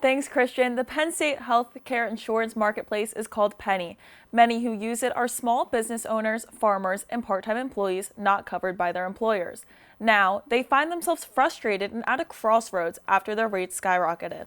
Thanks, Christian. The Penn State healthcare insurance marketplace is called Penny. Many who use it are small business owners, farmers, and part-time employees not covered by their employers. Now, they find themselves frustrated and at a crossroads after their rates skyrocketed.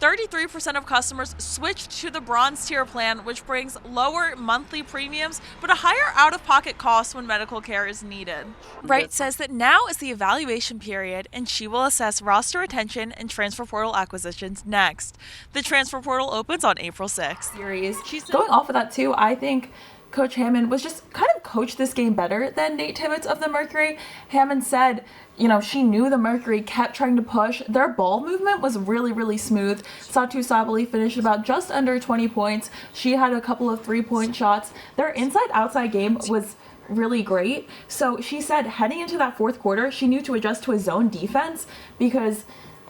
33% of customers switched to the bronze tier plan, which brings lower monthly premiums but a higher out-of-pocket cost when medical care is needed. Wright says that now is the evaluation period and she will assess roster retention and transfer portal acquisitions next. The transfer portal opens on April 6th. She's going off of that too. I think Coach Hammond was just kind of coached this game better than Nate Tibbetts of the Mercury. Hammond said, she knew the Mercury kept trying to push. Their ball movement was really, really smooth. Satu Sabali finished about just under 20 points. She had a couple of 3-point shots. Their inside-outside game was really great. So she said heading into that fourth quarter, she knew to adjust to a zone defense because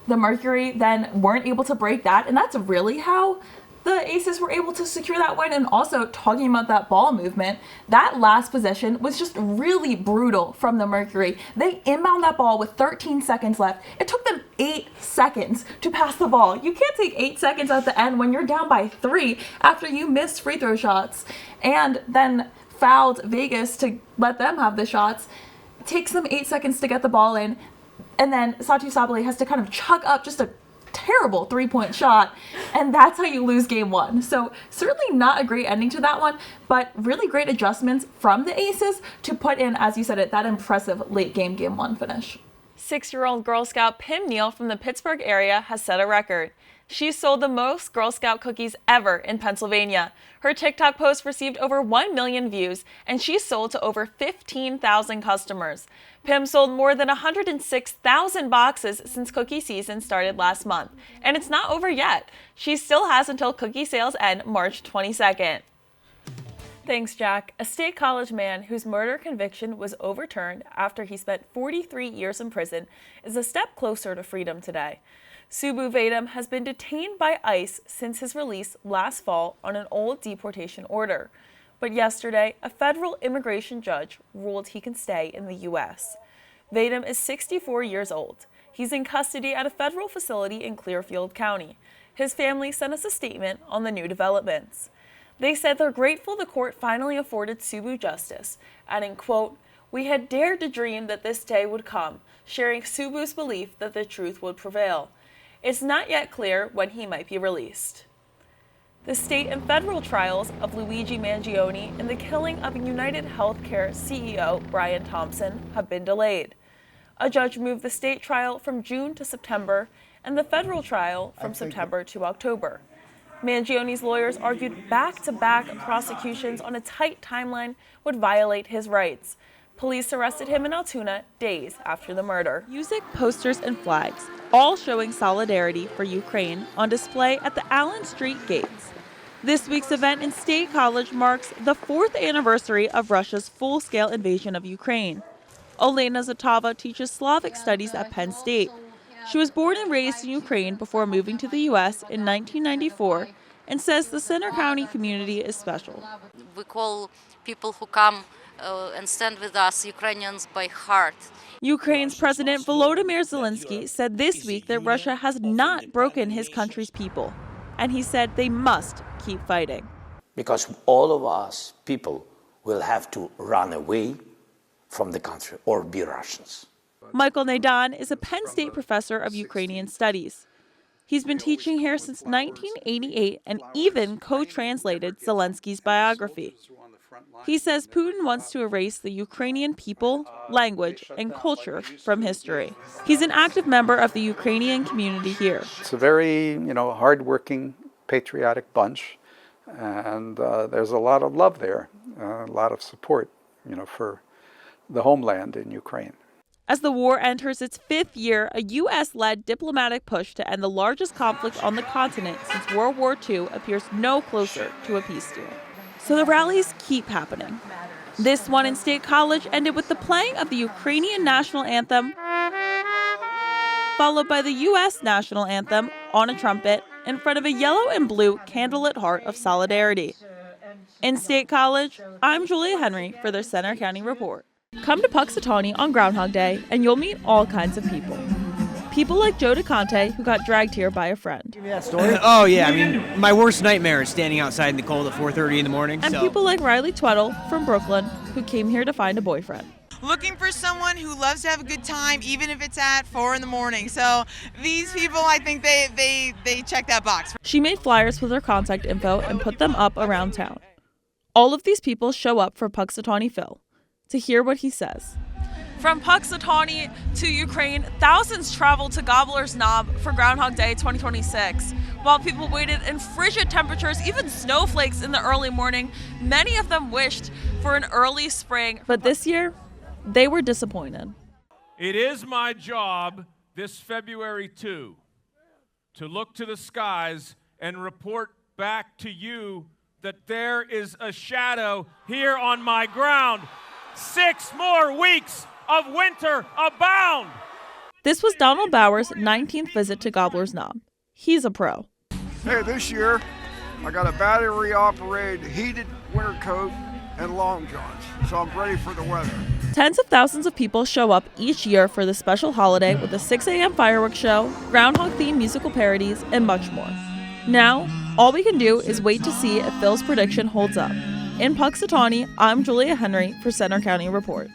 the Mercury then weren't able to break that. And that's really how the Aces were able to secure that win. And also talking about that ball movement, that last possession was just really brutal from the Mercury. They inbound that ball with 13 seconds left. It took them 8 seconds to pass the ball. You can't take 8 seconds at the end when you're down by 3 after you missed free throw shots and then fouled Vegas to let them have the shots. It takes them 8 seconds to get the ball in, and then Satu Sabali has to kind of chuck up just a terrible 3-point shot, and that's how you lose game one. So certainly not a great ending to that one, but really great adjustments from the Aces to put in, as you said it, that impressive late game one finish. 6-year-old Girl Scout Pim Neal from the Pittsburgh area has set a record. She sold the most Girl Scout cookies ever in Pennsylvania. Her TikTok post received over 1 million views, and she sold to over 15,000 customers. Pim sold more than 106,000 boxes since cookie season started last month, and it's not over yet. She still has until cookie sales end March 22nd. Thanks, Jack. A State College man whose murder conviction was overturned after he spent 43 years in prison is a step closer to freedom today. Subu Vedam has been detained by ICE since his release last fall on an old deportation order. But yesterday, a federal immigration judge ruled he can stay in the U.S. Vedam is 64 years old. He's in custody at a federal facility in Clearfield County. His family sent us a statement on the new developments. They said they're grateful the court finally afforded Subu justice, adding, quote, "We had dared to dream that this day would come," sharing Subu's belief that the truth would prevail. It's not yet clear when he might be released. The state and federal trials of Luigi Mangione in the killing of United Healthcare CEO Brian Thompson have been delayed. A judge moved the state trial from June to September and the federal trial from September to October. Mangione's lawyers argued back-to-back prosecutions on a tight timeline would violate his rights. Police arrested him in Altoona days after the murder. Music, posters, and flags, all showing solidarity for Ukraine, on display at the Allen Street gates. This week's event in State College marks the 4th anniversary of Russia's full-scale invasion of Ukraine. Olena Zatava teaches Slavic studies at Penn State. She was born and raised in Ukraine before moving to the U.S. in 1994 and says the Center County community is special. We call people who come and stand with us Ukrainians by heart. Ukraine's President Volodymyr Zelensky said this week that Russia has not broken his country's people, and he said they must keep fighting. Because all of us people will have to run away from the country or be Russians. Michael Nadan is a Penn State professor of Ukrainian studies. He's been teaching here since 1988 and even co-translated Zelensky's biography. He says Putin wants to erase the Ukrainian people, language, and culture from history. He's an active member of the Ukrainian community here. It's a very, hardworking, patriotic bunch, and there's a lot of love there, a lot of support, for the homeland in Ukraine. As the war enters its 5th year, a U.S.-led diplomatic push to end the largest conflict on the continent since World War II appears no closer to a peace deal. So the rallies keep happening. This one in State College ended with the playing of the Ukrainian national anthem, followed by the U.S. national anthem on a trumpet in front of a yellow and blue candlelit heart of solidarity. In State College, I'm Julia Henry for their Center County Report. Come to Puxatawney on Groundhog Day and you'll meet all kinds of people. people like Joe DeConte, who got dragged here by a friend. Oh, yeah. I mean, my worst nightmare is standing outside in the cold at 4:30 in the morning. And people like Riley Tweddle from Brooklyn, who came here to find a boyfriend. Looking for someone who loves to have a good time, even if it's at 4 in the morning. So these people, I think they check that box. She made flyers with her contact info and put them up around town. All of these people show up for Punxsutawney Phil to hear what he says. From Punxsutawney to Ukraine, thousands traveled to Gobbler's Knob for Groundhog Day 2026. While people waited in frigid temperatures, even snowflakes in the early morning, many of them wished for an early spring. But this year, they were disappointed. It is my job this February 2 to look to the skies and report back to you that there is a shadow here on my ground. 6 more weeks of winter abound. This was Donald Bauer's 19th visit to Gobbler's Knob. He's a pro. Hey, this year I got a battery-operated heated winter coat and long johns, so I'm ready for the weather. Tens of thousands of people show up each year for this special holiday with a 6 a.m. fireworks show, groundhog-themed musical parodies, and much more. Now, all we can do is wait to see if Phil's prediction holds up. In Punxsutawney, I'm Julia Henry for Center County Report.